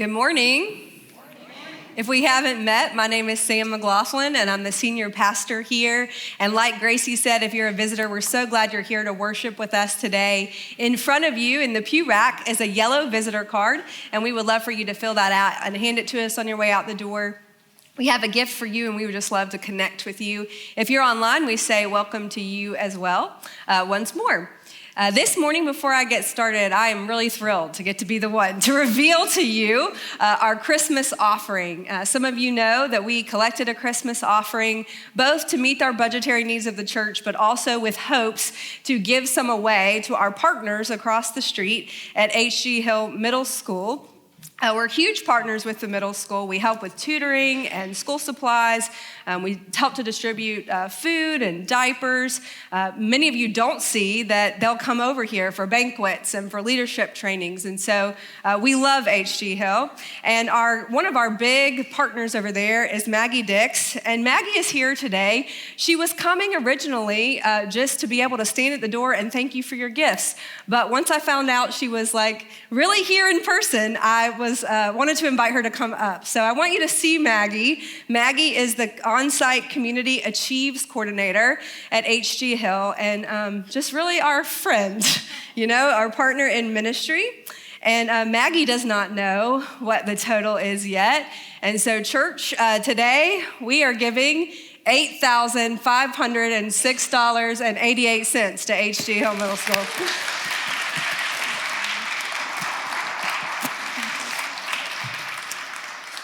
Good morning. If we haven't met, my name is Sam McGlothlin, and I'm the senior pastor here. And like Gracie said, if you're a visitor, we're so glad you're here to worship with us today. In front of you in the pew rack is a yellow visitor card, and we would love for you to fill that out and hand it to us on your way out the door. We have a gift for you, and we would just love to connect with you. If you're online, we say welcome to you as well once more. This morning, before I get started, I am really thrilled to get to be the one to reveal to you our Christmas offering. Some of you know that we collected a Christmas offering, both to meet our budgetary needs of the church, but also with hopes to give some away to our partners across the street at H.G. Hill Middle School. We're huge partners with the middle school. We help with tutoring and school supplies. We help to distribute food and diapers. Many of you don't see that they'll come over here for banquets and for leadership trainings. And so we love H.G. Hill. And one of our big partners over there is Maggie Dix. And Maggie is here today. She was coming originally just to be able to stand at the door and thank you for your gifts. But once I found out she was really here in person, I wanted to invite her to come up. So I want you to see Maggie. Maggie is the on-site community achieves coordinator at H.G. Hill and just really our friend, our partner in ministry. And Maggie does not know what the total is yet. And so church, today we are giving $8,506.88 to H.G. Hill Middle School.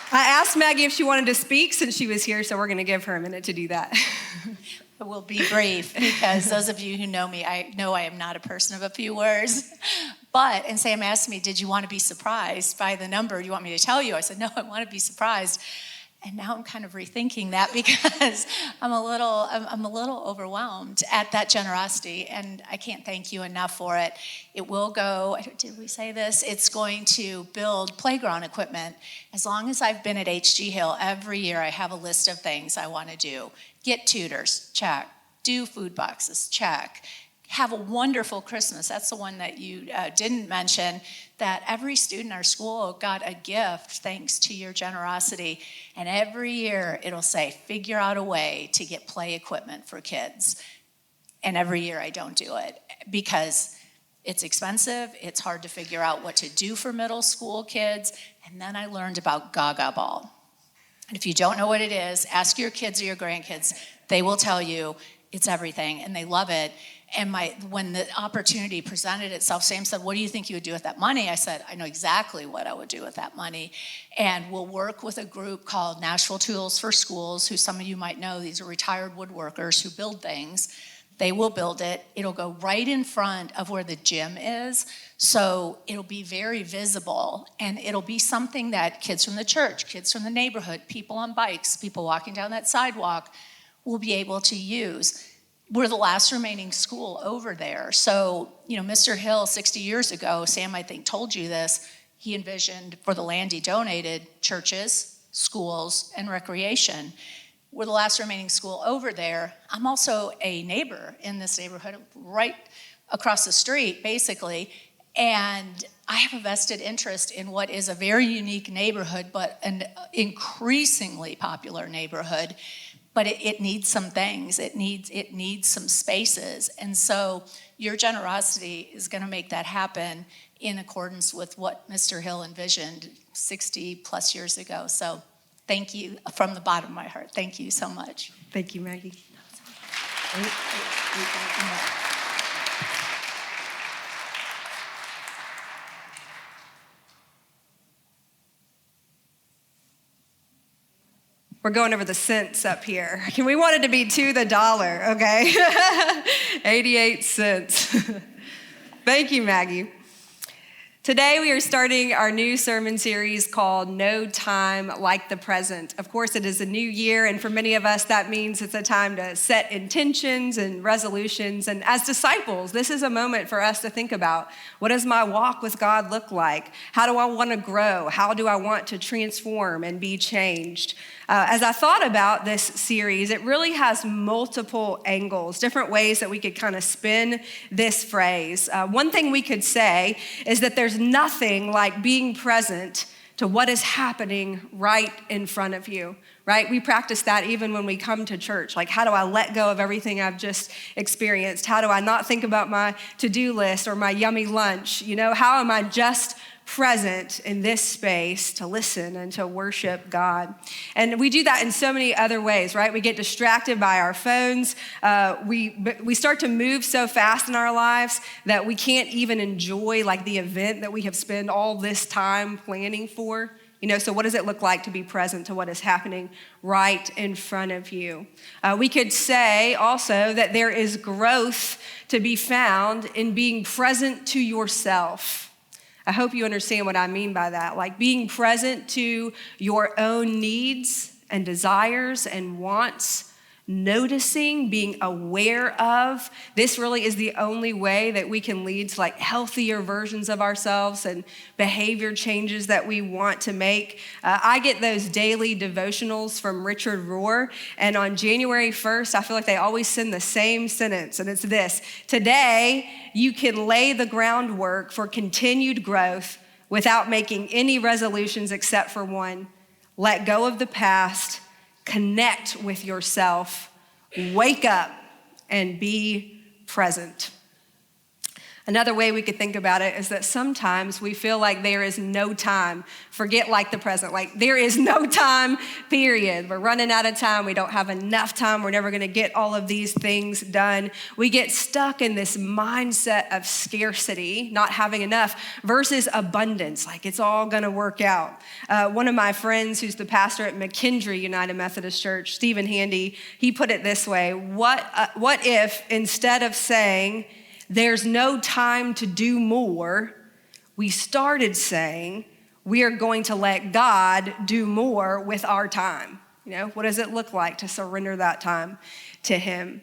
I asked Maggie if she wanted to speak since she was here, so we're going to give her a minute to do that. I will be brief because those of you who know me, I know I am not a person of a few words. And Sam asked me, did you want to be surprised by the number? Do you want me to tell you? I said, no, I want to be surprised. And now I'm kind of rethinking that because I'm a little overwhelmed at that generosity, and I can't thank you enough for it. It will go, did we say this? It's going to build playground equipment. As long as I've been at H.G. Hill, every year I have a list of things I want to do. Get tutors, check. Do food boxes, check. Have a wonderful Christmas. That's the one that you didn't mention, that every student in our school got a gift thanks to your generosity. And every year it'll say, figure out a way to get play equipment for kids. And every year I don't do it because it's expensive. It's hard to figure out what to do for middle school kids. And then I learned about Gaga Ball. And if you don't know what it is, ask your kids or your grandkids. They will tell you it's everything and they love it. And when the opportunity presented itself, Sam said, what do you think you would do with that money? I said, I know exactly what I would do with that money. And we'll work with a group called Nashville Tools for Schools, who some of you might know. These are retired woodworkers who build things. They will build it. It'll go right in front of where the gym is. So it'll be very visible. And it'll be something that kids from the church, kids from the neighborhood, people on bikes, people walking down that sidewalk will be able to use. We're the last remaining school over there. So, Mr. Hill, 60 years ago, Sam, I think, told you this, he envisioned for the land he donated, churches, schools, and recreation. We're the last remaining school over there. I'm also a neighbor in this neighborhood, right across the street, basically, and I have a vested interest in what is a very unique neighborhood, but an increasingly popular neighborhood. But it needs some things. It needs some spaces. And so your generosity is going to make that happen in accordance with what Mr. Hill envisioned 60 plus years ago. So thank you from the bottom of my heart. Thank you so much. Thank you, Maggie. We're going over the cents up here. We want it to be to the dollar, okay? 88 cents. Thank you, Maggie. Today we are starting our new sermon series called No Time Like the Present. Of course, it is a new year, and for many of us, that means it's a time to set intentions and resolutions. And as disciples, this is a moment for us to think about, what does my walk with God look like? How do I want to grow? How do I want to transform and be changed? As I thought about this series, it really has multiple angles, different ways that we could kind of spin this phrase. One thing we could say is that there's nothing like being present to what is happening right in front of you, right? We practice that even when we come to church. Like, how do I let go of everything I've just experienced? How do I not think about my to-do list or my yummy lunch? How am I just present in this space to listen and to worship God? And we do that in so many other ways, right? We get distracted by our phones. We start to move so fast in our lives that we can't even enjoy like the event that we have spent all this time planning for. So what does it look like to be present to what is happening right in front of you? We could say also that there is growth to be found in being present to yourself. I hope you understand what I mean by that. Like being present to your own needs and desires and wants, noticing, being aware of. This really is the only way that we can lead to like healthier versions of ourselves and behavior changes that we want to make. I get those daily devotionals from Richard Rohr, and on January 1st, I feel like they always send the same sentence, and it's this: today, you can lay the groundwork for continued growth without making any resolutions except for one: let go of the past, connect with yourself, wake up, and be present. Another way we could think about it is that sometimes we feel like there is no time. Forget like the present, like there is no time, period. We're running out of time. We don't have enough time. We're never gonna get all of these things done. We get stuck in this mindset of scarcity, not having enough, versus abundance, like it's all gonna work out. One of my friends who's the pastor at McKendree United Methodist Church, Stephen Handy, he put it this way: what if instead of saying, there's no time to do more, we started saying, we are going to let God do more with our time? What does it look like to surrender that time to Him?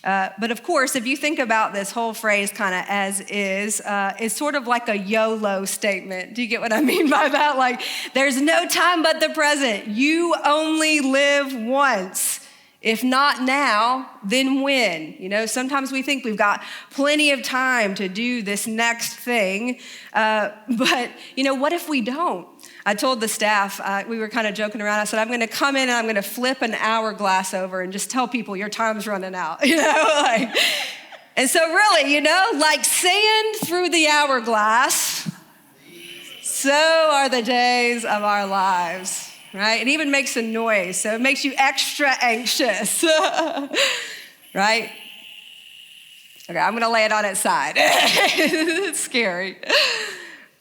But of course, if you think about this whole phrase kind of as is, it's sort of like a YOLO statement. Do you get what I mean by that? Like, there's no time but the present. You only live once. If not now, then when? Sometimes we think we've got plenty of time to do this next thing, but what if we don't? I told the staff, we were kind of joking around, I said, I'm gonna come in and I'm gonna flip an hourglass over and just tell people your time's running out, And so really, like sand through the hourglass, so are the days of our lives. Right? It even makes a noise, so it makes you extra anxious, right? Okay, I'm gonna lay it on its side. It's scary.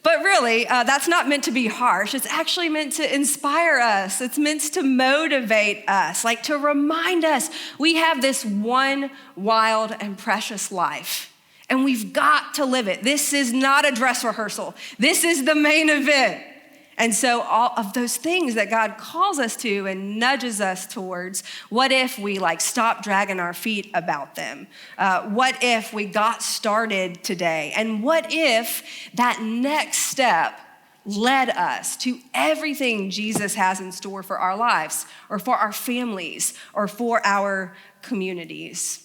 But really, that's not meant to be harsh. It's actually meant to inspire us. It's meant to motivate us, like to remind us we have this one wild and precious life, and we've got to live it. This is not a dress rehearsal. This is the main event. And so all of those things that God calls us to and nudges us towards, what if we stop dragging our feet about them? What if we got started today? And what if that next step led us to everything Jesus has in store for our lives or for our families or for our communities?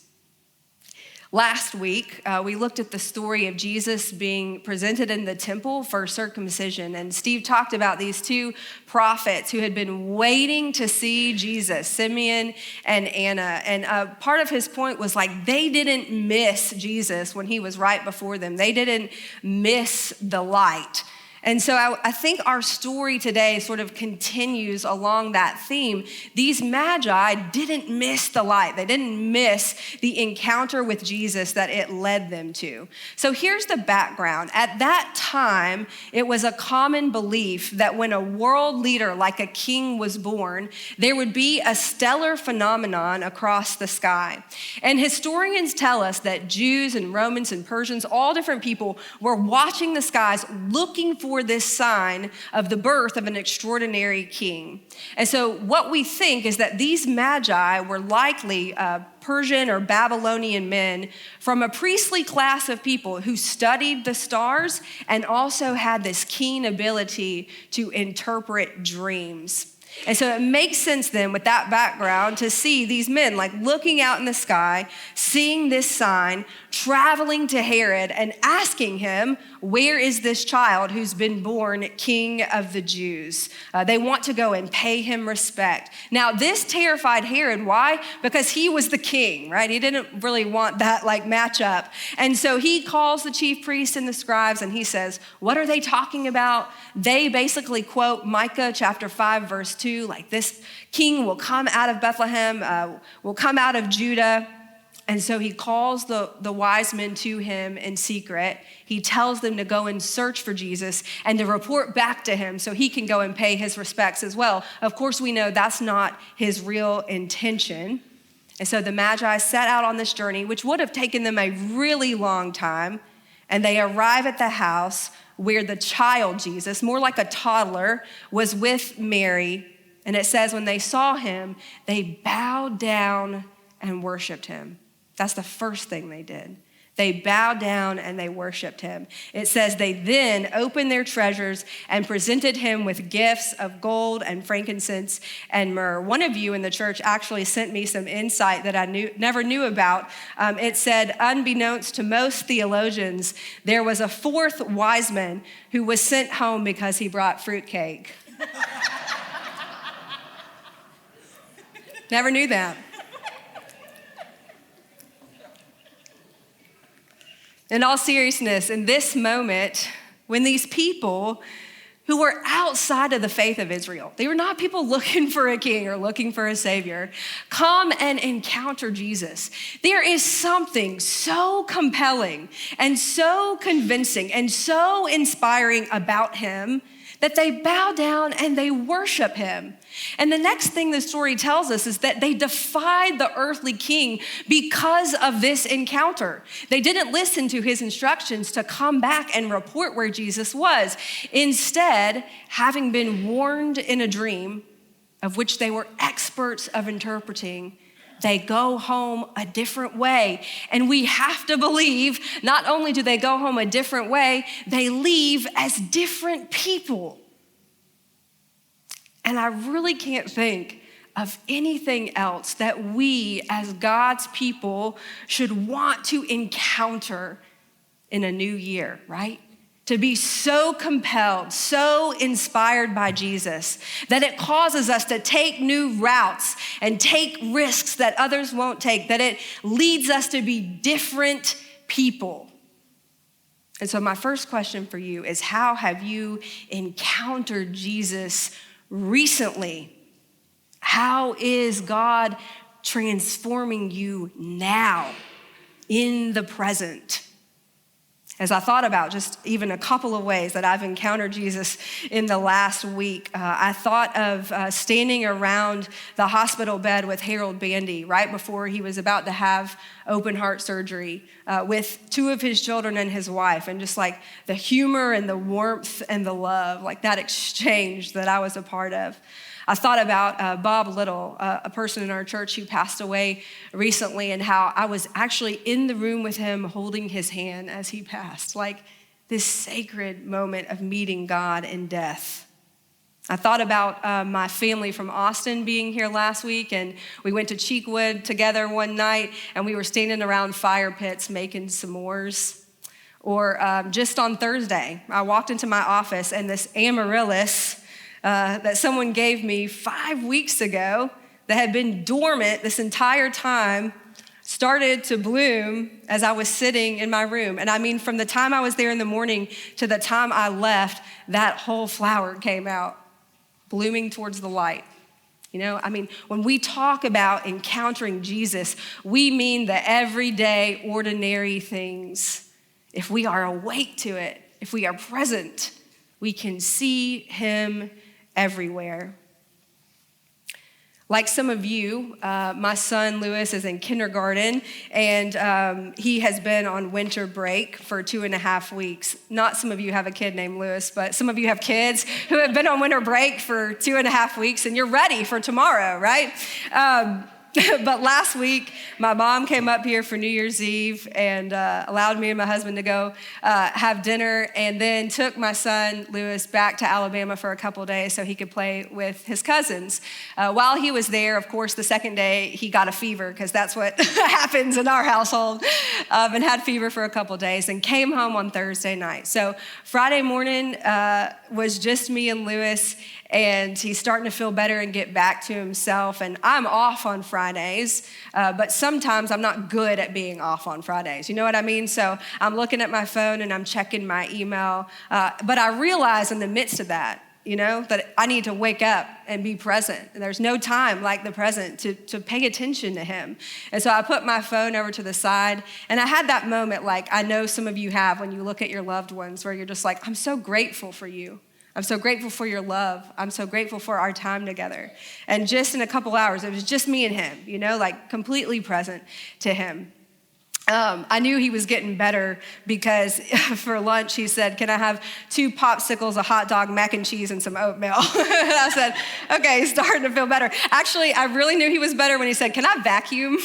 Last week, we looked at the story of Jesus being presented in the temple for circumcision. And Steve talked about these two prophets who had been waiting to see Jesus, Simeon and Anna. And part of his point was they didn't miss Jesus when he was right before them. They didn't miss the light. And so I think our story today sort of continues along that theme. These magi didn't miss the light. They didn't miss the encounter with Jesus that it led them to. So here's the background. At that time, it was a common belief that when a world leader like a king was born, there would be a stellar phenomenon across the sky. And historians tell us that Jews and Romans and Persians, all different people, were watching the skies looking for this sign of the birth of an extraordinary king. And so what we think is that these magi were likely Persian or Babylonian men from a priestly class of people who studied the stars and also had this keen ability to interpret dreams. And so it makes sense then with that background to see these men looking out in the sky, seeing this sign, traveling to Herod and asking him, where is this child who's been born King of the Jews? They want to go and pay him respect. Now, this terrified Herod. Why? Because he was the king, right? He didn't really want that matchup. And so he calls the chief priests and the scribes and he says, what are they talking about? They basically quote Micah chapter 5, verse 2, like this king will come out of Bethlehem, will come out of Judah. And so he calls the wise men to him in secret. He tells them to go and search for Jesus and to report back to him so he can go and pay his respects as well. Of course, we know that's not his real intention. And so the Magi set out on this journey, which would have taken them a really long time. And they arrive at the house where the child Jesus, more like a toddler, was with Mary. And it says when they saw him, they bowed down and worshiped him. That's the first thing they did. They bowed down and they worshiped him. It says they then opened their treasures and presented him with gifts of gold and frankincense and myrrh. One of you in the church actually sent me some insight that I never knew about. It said, unbeknownst to most theologians, there was a fourth wise man who was sent home because he brought fruitcake. Never knew that. In all seriousness, in this moment, when these people who were outside of the faith of Israel, they were not people looking for a king or looking for a savior, come and encounter Jesus, there is something so compelling and so convincing and so inspiring about him that they bow down and they worship him. And the next thing the story tells us is that they defied the earthly king because of this encounter. They didn't listen to his instructions to come back and report where Jesus was. Instead, having been warned in a dream, of which they were experts of interpreting, they go home a different way. And we have to believe not only do they go home a different way, they leave as different people. And I really can't think of anything else that we as God's people should want to encounter in a new year, right? To be so compelled, so inspired by Jesus that it causes us to take new routes and take risks that others won't take, that it leads us to be different people. And so my first question for you is, how have you encountered Jesus recently? How is God transforming you now in the present? As I thought about just even a couple of ways that I've encountered Jesus in the last week, I thought of standing around the hospital bed with Harold Bandy right before he was about to have open heart surgery with two of his children and his wife, and just like the humor and the warmth and the love, like that exchange that I was a part of. I thought about Bob Little, a person in our church who passed away recently, and how I was actually in the room with him holding his hand as he passed, like this sacred moment of meeting God in death. I thought about my family from Austin being here last week, and we went to Cheekwood together one night, and we were standing around fire pits making s'mores. Or just on Thursday, I walked into my office, and this amaryllis that someone gave me 5 weeks ago that had been dormant this entire time started to bloom as I was sitting in my room. And I mean, from the time I was there in the morning to the time I left, that whole flower came out, blooming towards the light. You know, I mean, when we talk about encountering Jesus, we mean the everyday, ordinary things. If we are awake to it, if we are present, we can see him everywhere. Like some of you, my son Lewis is in kindergarten, and he has been on winter break for 2.5 weeks. Not some of you have a kid named Lewis, but some of you have kids who have been on winter break for 2.5 weeks, and you're ready for tomorrow, right? But last week, my mom came up here for New Year's Eve and allowed me and my husband to go have dinner, and then took my son, Lewis, back to Alabama for a couple days so he could play with his cousins. While he was there, of course, the second day, he got a fever, because that's what happens in our household, and had fever for a couple days, and came home on Thursday night. So Friday morning was just me and Lewis, and he's starting to feel better and get back to himself. And I'm off on Fridays, but sometimes I'm not good at being off on Fridays. You know what I mean? So I'm looking at my phone and I'm checking my email. But I realize in the midst of that, that I need to wake up and be present. And there's no time like the present to pay attention to him. And so I put my phone over to the side, and I had that moment like I know some of you have when you look at your loved ones, where you're just like, I'm so grateful for you. I'm so grateful for your love. I'm so grateful for our time together. And just in a couple hours, it was just me and him, like completely present to him. I knew he was getting better because for lunch he said, can I have 2 popsicles, a hot dog, mac and cheese, and some oatmeal? I said, okay, he's starting to feel better. Actually, I really knew he was better when he said, can I vacuum?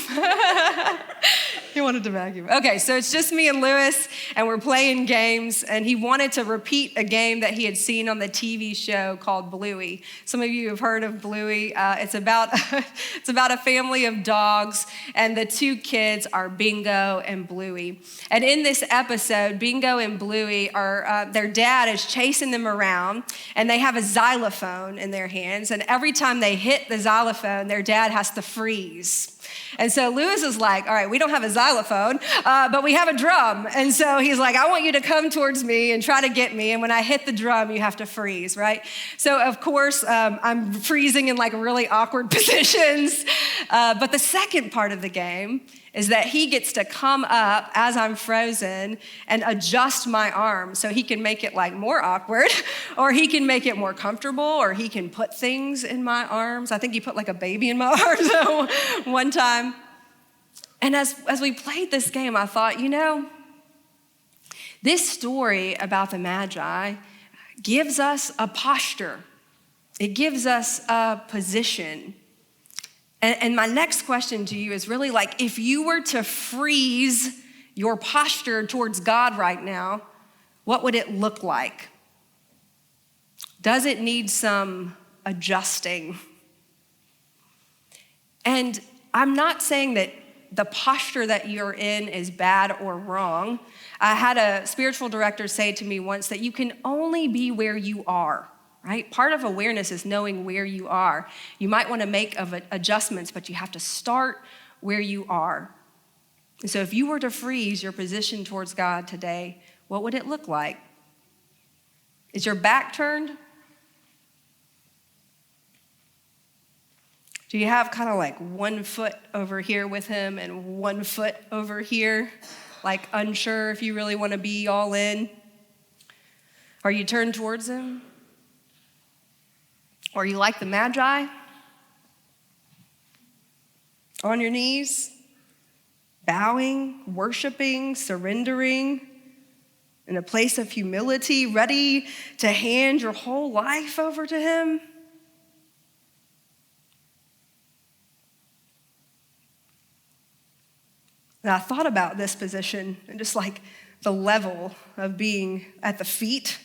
He wanted to vacuum. Okay, so it's just me and Lewis, and we're playing games, and he wanted to repeat a game that he had seen on the TV show called Bluey. Some of you have heard of Bluey. It's about a family of dogs, and the 2 kids are Bingo and Bluey. And in this episode, Bingo and Bluey are, their dad is chasing them around, and they have a xylophone in their hands, and every time they hit the xylophone, their dad has to freeze. And so Lewis is like, all right, we don't have a xylophone, but we have a drum. And so he's like, I want you to come towards me and try to get me. And when I hit the drum, you have to freeze, right? So of course, I'm freezing in like really awkward positions. But the second part of the game is that he gets to come up as I'm frozen and adjust my arm so he can make it like more awkward, or he can make it more comfortable, or he can put things in my arms. I think he put like a baby in my arms one time. And as we played this game, I thought, this story about the Magi gives us a posture. It gives us a position. And my next question to you is really like, if you were to freeze your posture towards God right now, what would it look like? Does it need some adjusting? And I'm not saying that the posture that you're in is bad or wrong. I had a spiritual director say to me once that you can only be where you are. Right? Part of awareness is knowing where you are. You might want to make adjustments, but you have to start where you are. And so if you were to freeze your position towards God today, what would it look like? Is your back turned? Do you have kind of like 1 foot over here with him and 1 foot over here, like unsure if you really want to be all in? Are you turned towards him? Or you like the Magi? On your knees, bowing, worshiping, surrendering, in a place of humility, ready to hand your whole life over to him? And I thought about this position and just like the level of being at the feet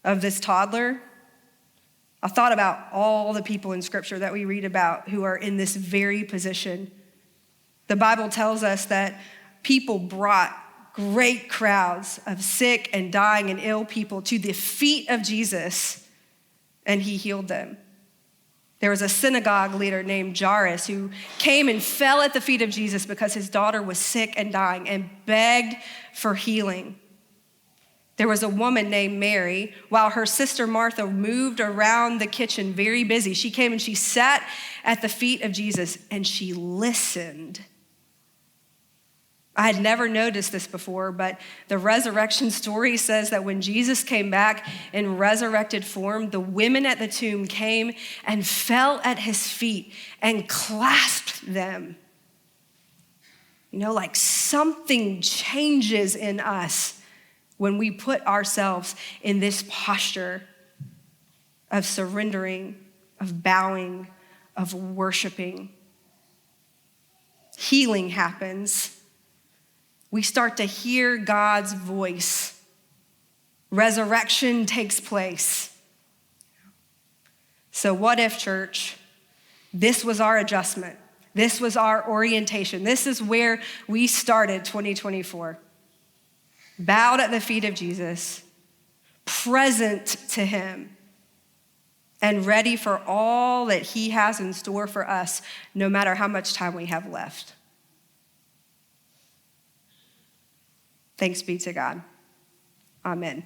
of this toddler. I thought about all the people in Scripture that we read about who are in this very position. The Bible tells us that people brought great crowds of sick and dying and ill people to the feet of Jesus, and he healed them. There was a synagogue leader named Jairus who came and fell at the feet of Jesus because his daughter was sick and dying and begged for healing. There was a woman named Mary, while her sister Martha moved around the kitchen very busy. She came and she sat at the feet of Jesus and she listened. I had never noticed this before, but the resurrection story says that when Jesus came back in resurrected form, the women at the tomb came and fell at his feet and clasped them. Like something changes in us when we put ourselves in this posture of surrendering, of bowing, of worshiping. healing happens. We start to hear God's voice. Resurrection takes place. So what if, church, this was our adjustment? This was our orientation. This is where we started 2024. Bowed at the feet of Jesus, present to him, and ready for all that he has in store for us, no matter how much time we have left. Thanks be to God. Amen.